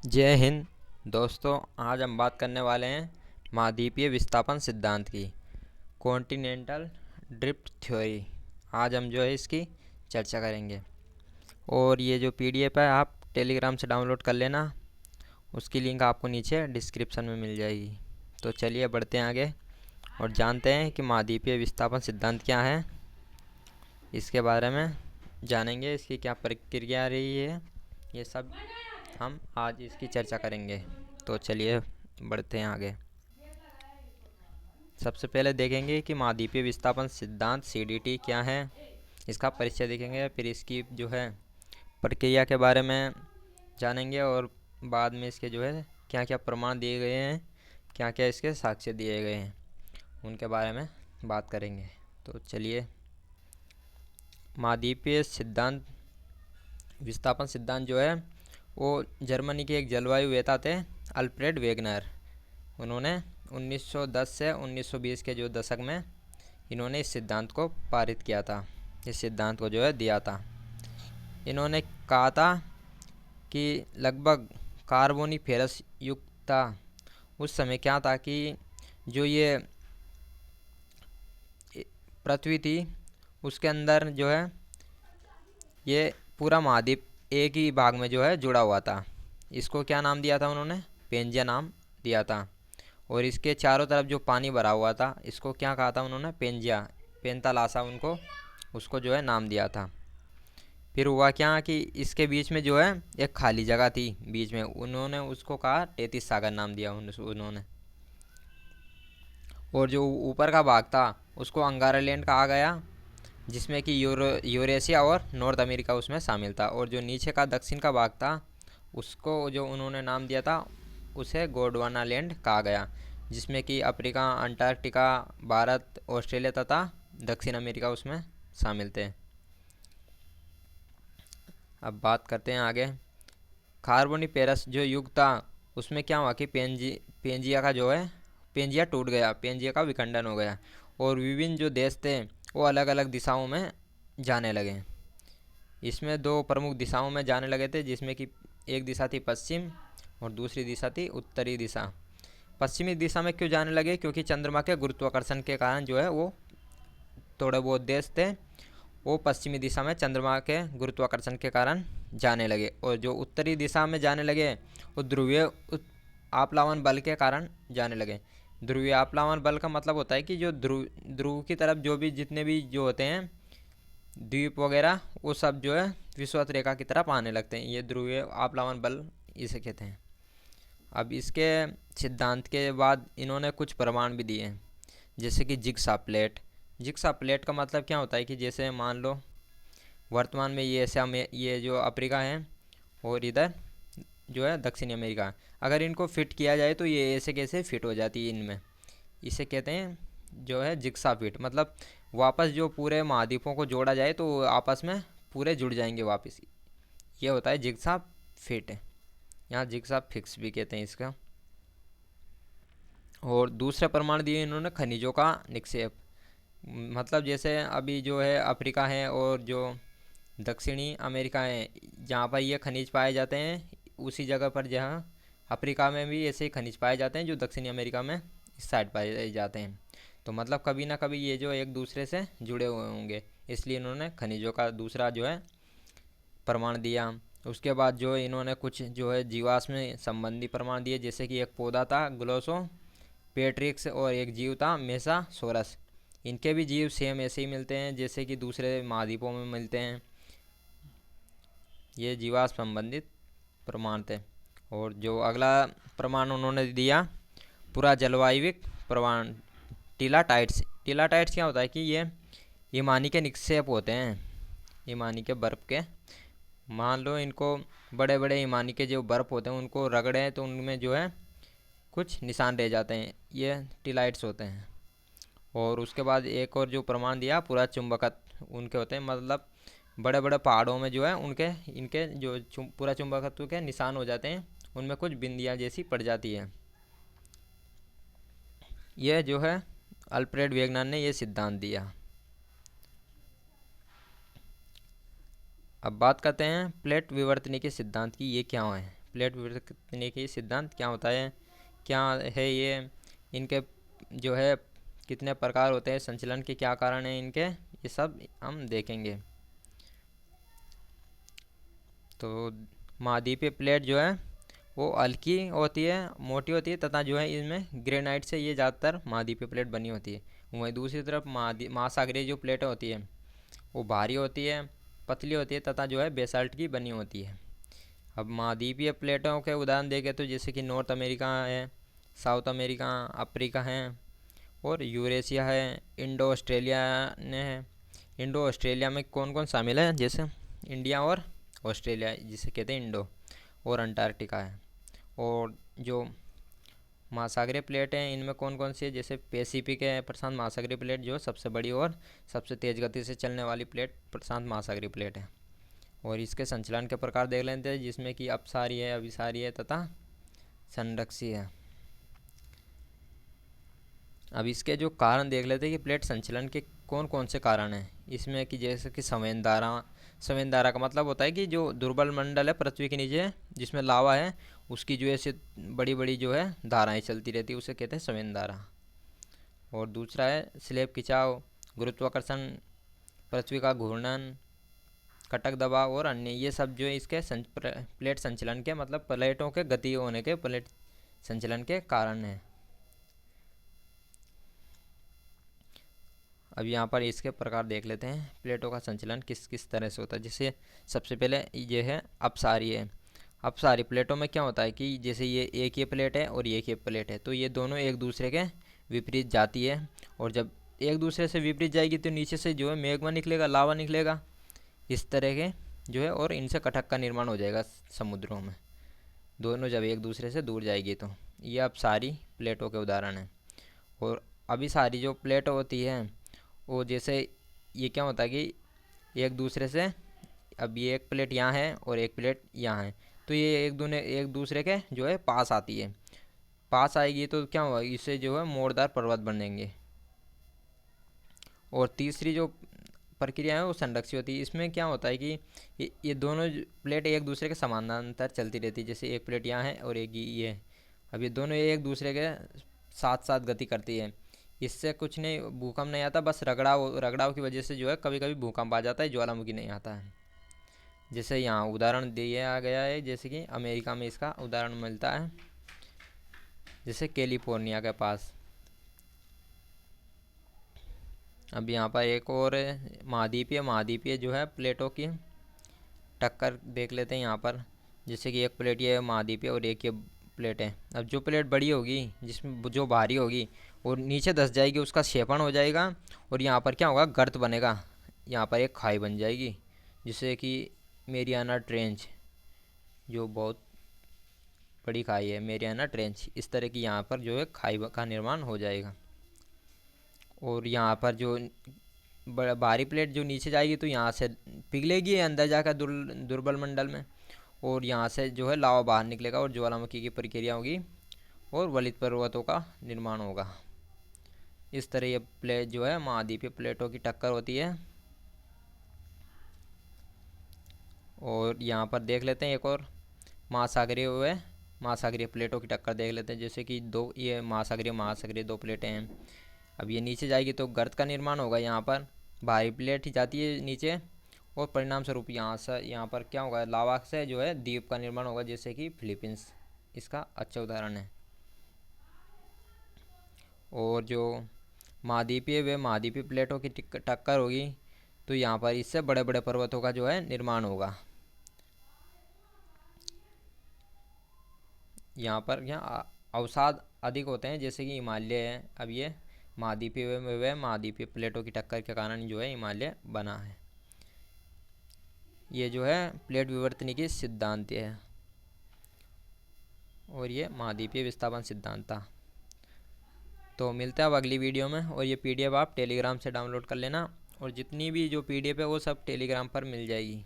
जय हिंद दोस्तों। आज हम बात करने वाले हैं महाद्वीपीय विस्थापन सिद्धांत की, कॉन्टिनेंटल ड्रिफ्ट थ्योरी। आज हम जो है इसकी चर्चा करेंगे। और ये जो पीडीएफ है आप टेलीग्राम से डाउनलोड कर लेना, उसकी लिंक आपको नीचे डिस्क्रिप्शन में मिल जाएगी। तो चलिए बढ़ते हैं आगे और जानते हैं कि महाद्वीपीय विस्थापन सिद्धांत क्या है। इसके बारे में जानेंगे, इसकी क्या प्रक्रिया रही है, ये सब हम आज इसकी चर्चा करेंगे। तो चलिए बढ़ते हैं आगे। सबसे पहले देखेंगे कि महाद्वीपीय विस्थापन सिद्धांत सीडीटी क्या है, इसका परिचय देखेंगे। फिर इसकी जो है प्रक्रिया के बारे में जानेंगे और बाद में इसके जो है क्या क्या प्रमाण दिए गए हैं, क्या क्या इसके साक्ष्य दिए गए हैं, उनके बारे में बात करेंगे। तो चलिए, महाद्वीपीय सिद्धांत विस्थापन सिद्धांत जो है वो जर्मनी के एक जलवायु वेता थे, अल्फ्रेड वेगनर। उन्होंने 1910 से 1920 के जो दशक में इन्होंने इस सिद्धांत को पारित किया था, इस सिद्धांत को जो है दिया था। इन्होंने कहा था कि लगभग कार्बोनिफेरस युग था। उस समय क्या था कि जो ये पृथ्वी थी उसके अंदर जो है ये पूरा महाद्वीप एक ही भाग में जो है जुड़ा हुआ था। इसको क्या नाम दिया था उन्होंने? पेंजिया नाम दिया था। और इसके चारों तरफ जो पानी भरा हुआ था इसको क्या कहा था उन्होंने? पेंजिया, पेंतालासा उनको उसको जो है नाम दिया था। फिर हुआ क्या कि इसके बीच में जो है एक खाली जगह थी बीच में, उन्होंने उसको कहा टेथिस सागर नाम दिया उन्होंने। और जो ऊपर का भाग था उसको अंगारालैंड कहा गया, जिसमें कि यूरेशिया और नॉर्थ अमेरिका उसमें शामिल था। और जो नीचे का दक्षिण का भाग था उसको जो उन्होंने नाम दिया था उसे गोंडवाना लैंड कहा गया, जिसमें कि अफ्रीका, अंटार्कटिका, भारत, ऑस्ट्रेलिया तथा दक्षिण अमेरिका उसमें शामिल थे। अब बात करते हैं आगे। कार्बोनिफेरस जो युग था उसमें क्या हुआ कि पेंजिया का जो है पेंजिया टूट गया, पेंजिया का विखंडन हो गया और विभिन्न जो देश थे वो अलग अलग दिशाओं में जाने लगे। इसमें दो प्रमुख दिशाओं में जाने लगे थे, जिसमें कि एक दिशा थी पश्चिम और दूसरी दिशा थी उत्तरी दिशा। पश्चिमी दिशा में क्यों जाने लगे? क्योंकि चंद्रमा के गुरुत्वाकर्षण के कारण जो है वो थोड़े बहुत देश थे वो पश्चिमी दिशा में चंद्रमा के गुरुत्वाकर्षण के कारण जाने लगे। और जो उत्तरी दिशा में जाने लगे वो ध्रुवीय आपलावन बल के कारण जाने लगे। ध्रुवीय आपलावन बल का मतलब होता है कि जो ध्रुव की तरफ जो भी जितने भी जो होते हैं द्वीप वगैरह वो सब जो है विषुवत रेखा की तरफ आने लगते हैं। ये ध्रुवीय आपलावन बल इसे कहते हैं। अब इसके सिद्धांत के बाद इन्होंने कुछ प्रमाण भी दिए हैं, जैसे कि जिग्सा प्लेट। जिग्सा प्लेट का मतलब क्या होता है कि जैसे मान लो वर्तमान में ये एशिया में ये जो अफ्रीका है और इधर जो है दक्षिणी अमेरिका, अगर इनको फिट किया जाए तो ये ऐसे कैसे फिट हो जाती है इनमें, इसे कहते हैं जो है जिग्सा फिट। मतलब वापस जो पूरे महाद्वीपों को जोड़ा जाए तो आपस में पूरे जुड़ जाएंगे वापस, ये होता है जिग्सा फिट। यहाँ जिग्सा फिक्स भी कहते हैं इसका। और दूसरे प्रमाण दिए इन्होंने खनिजों का निक्षेप। मतलब जैसे अभी जो है अफ्रीका है और जो दक्षिणी अमेरिका है जहाँ पर ये खनिज पाए जाते हैं, उसी जगह पर जहाँ अफ्रीका में भी ऐसे ही खनिज पाए जाते हैं जो दक्षिणी अमेरिका में इस साइड पाए जाते हैं। तो मतलब कभी ना कभी ये जो एक दूसरे से जुड़े हुए होंगे, इसलिए इन्होंने खनिजों का दूसरा जो है प्रमाण दिया। उसके बाद जो इन्होंने कुछ जो है जीवाश्म संबंधी प्रमाण दिए, जैसे कि एक पौधा था ग्लोसो पेट्रिक्स और एक जीव था मेसा सोरस। इनके भी जीव सेम ऐसे ही मिलते हैं जैसे कि दूसरे महाद्वीपों में मिलते हैं। ये जीवाश्म संबंधित प्रमाण थे। और जो अगला प्रमाण उन्होंने दिया पूरा जलवायविक प्रमाण, टीलाटाइट्स। टीलाटाइट्स क्या होता है कि ये हिमानी के निक्षेप होते हैं, हिमानी के बर्फ़ के। मान लो इनको बड़े बड़े हिमानी के जो बर्फ़ होते हैं उनको रगड़े तो उनमें जो है कुछ निशान रह जाते हैं, ये टीलाइट्स होते हैं। और उसके बाद एक और जो प्रमाण दिया पूरा चुंबकत्व उनके होते हैं। मतलब बड़े बड़े पहाड़ों में जो है उनके इनके जो पूरा चुंबकत्व के निशान हो जाते हैं, उनमें कुछ बिंदियाँ जैसी पड़ जाती है। यह जो है अल्फ्रेड वेगनर ने यह सिद्धांत दिया। अब बात करते हैं प्लेट विवर्तनी के सिद्धांत की, ये क्या है? प्लेट विवर्तनिकी सिद्धांत क्या होता है, क्या है ये, इनके जो है कितने प्रकार होते हैं, संचलन के क्या कारण हैं इनके, ये सब हम देखेंगे। तो महाद्वीपीय प्लेट जो है वो हल्की होती है, मोटी होती है, तथा जो है इनमें ग्रेनाइट से ये ज़्यादातर महाद्वीपीय प्लेट बनी होती है। वहीं दूसरी तरफ महासागरीय जो प्लेटें होती है वो भारी होती है, पतली होती है, तथा जो है बेसाल्ट की बनी होती है। अब महाद्वीपीय प्लेटों के उदाहरण देखें तो जैसे कि नॉर्थ अमेरिका है, साउथ अमेरिका, अफ्रीका है, और यूरेशिया है, इंडो ऑस्ट्रेलिया ने है। इंडो ऑस्ट्रेलिया में कौन कौन शामिल है, जैसे इंडिया और ऑस्ट्रेलिया जिसे कहते हैं इंडो, और अंटार्कटिका है। और जो महासागरीय प्लेट हैं इनमें कौन कौन सी है, जैसे पैसिफिक है, प्रशांत महासागरीय प्लेट जो सबसे बड़ी और सबसे तेज़ गति से चलने वाली प्लेट प्रशांत महासागरीय प्लेट है। और इसके संचलन के प्रकार देख लेते हैं, जिसमें कि अपसारी है, अभिसारी है, तथा संरक्षी है। अब इसके जो कारण देख लेते हैं कि प्लेट संचलन के कौन कौन से कारण हैं। इसमें कि जैसे कि संवेद धारा का मतलब होता है कि जो दुर्बल मंडल है पृथ्वी के नीचे जिसमें लावा है, उसकी जो ऐसे बड़ी बड़ी जो है धाराएं चलती रहती है, उसे कहते हैं संवेद धारा। और दूसरा है स्लैब खिंचाव, गुरुत्वाकर्षण, पृथ्वी का घूर्णन, कटक दबाव और अन्य, ये सब जो है इसके प्लेट संचलन के मतलब प्लेटों के गति होने के प्लेट संचलन के कारण हैं। अब यहाँ पर इसके प्रकार देख लेते हैं, प्लेटों का संचलन किस किस तरह से होता है। जैसे सबसे पहले ये है अपसारी। अपसारी प्लेटों में क्या होता है कि जैसे ये एक ही प्लेट है और एक ही प्लेट है, तो ये दोनों एक दूसरे के विपरीत जाती है, और जब एक दूसरे से विपरीत जाएगी तो नीचे से जो है मैग्मा निकलेगा, लावा निकलेगा इस तरह के जो है, और इनसे कटक का निर्माण हो जाएगा समुद्रों में, दोनों जब एक दूसरे से दूर जाएगी तो। ये अपसारी प्लेटों के उदाहरण हैं। और अभिसारी जो प्लेट होती है वो जैसे ये क्या होता है कि एक दूसरे से, अब ये एक प्लेट यहाँ है और एक प्लेट यहाँ है, तो ये एक दूसरे के जो है पास आती है, पास आएगी तो क्या होगा, इससे जो है मोड़दार पर्वत बनेंगे। और तीसरी जो प्रक्रिया है वो संरक्षी होती है। इसमें क्या होता है कि ये दोनों प्लेट एक दूसरे के समानांतर चलती रहती है, जैसे एक प्लेट यहाँ है और एक ये है। अब ये दोनों एक दूसरे के साथ साथ गति करती है, इससे कुछ नहीं, भूकंप नहीं आता, बस रगड़ाव की वजह से जो है कभी कभी भूकंप आ जाता है, ज्वालामुखी नहीं आता है। जैसे यहाँ उदाहरण दिया गया है, जैसे कि अमेरिका में इसका उदाहरण मिलता है, जैसे कैलिफोर्निया के पास। अब यहाँ पर एक और महाद्वीपीय जो है प्लेटों की टक्कर देख लेते हैं यहाँ पर। जैसे कि एक प्लेट ये महाद्वीपीय और एक ये प्लेट है। अब जो प्लेट बड़ी होगी, जिसमें जो भारी होगी और नीचे धंस जाएगी, उसका क्षेपण हो जाएगा, और यहाँ पर क्या होगा, गर्त बनेगा, यहाँ पर एक खाई बन जाएगी, जिससे कि मेरियाना ट्रेंच, जो बहुत बड़ी खाई है मेरियाना ट्रेंच, इस तरह की यहाँ पर जो है खाई का निर्माण हो जाएगा। और यहाँ पर जो भारी प्लेट जो नीचे जाएगी तो यहाँ से पिघलेगी अंदर जाकर दुर्बल मंडल में, और यहाँ से जो है लावा बाहर निकलेगा और ज्वालामुखी की प्रक्रिया होगी और वलित पर्वतों का निर्माण होगा। इस तरह ये प्लेट जो है महाद्वीपीय प्लेटों की टक्कर होती है। और यहाँ पर देख लेते हैं एक और महासागरीय प्लेटों की टक्कर देख लेते हैं। जैसे कि दो ये महासागरीय दो प्लेटें हैं। अब ये नीचे जाएगी तो गर्त का निर्माण होगा, यहाँ पर भारी प्लेट ही जाती है नीचे, और परिणाम स्वरूप यहाँ पर क्या होगा, लावा से जो है द्वीप का निर्माण होगा, जैसे कि फिलीपींस इसका अच्छा उदाहरण है। और जो महाद्वीपीय प्लेटों की टक्कर होगी तो यहाँ पर इससे बड़े बड़े पर्वतों का जो है निर्माण होगा। यहाँ पर अवसाद अधिक होते हैं, जैसे कि हिमालय है। अब ये महाद्वीपीय प्लेटों की टक्कर के कारण जो है हिमालय बना है। ये जो है प्लेट विवर्तनिकी सिद्धांत है, और ये महाद्वीपीय विस्थापन सिद्धांत था। तो मिलते हैं अब अगली वीडियो में। और ये पीडीएफ आप टेलीग्राम से डाउनलोड कर लेना, और जितनी भी जो पीडीएफ है वो सब टेलीग्राम पर मिल जाएगी।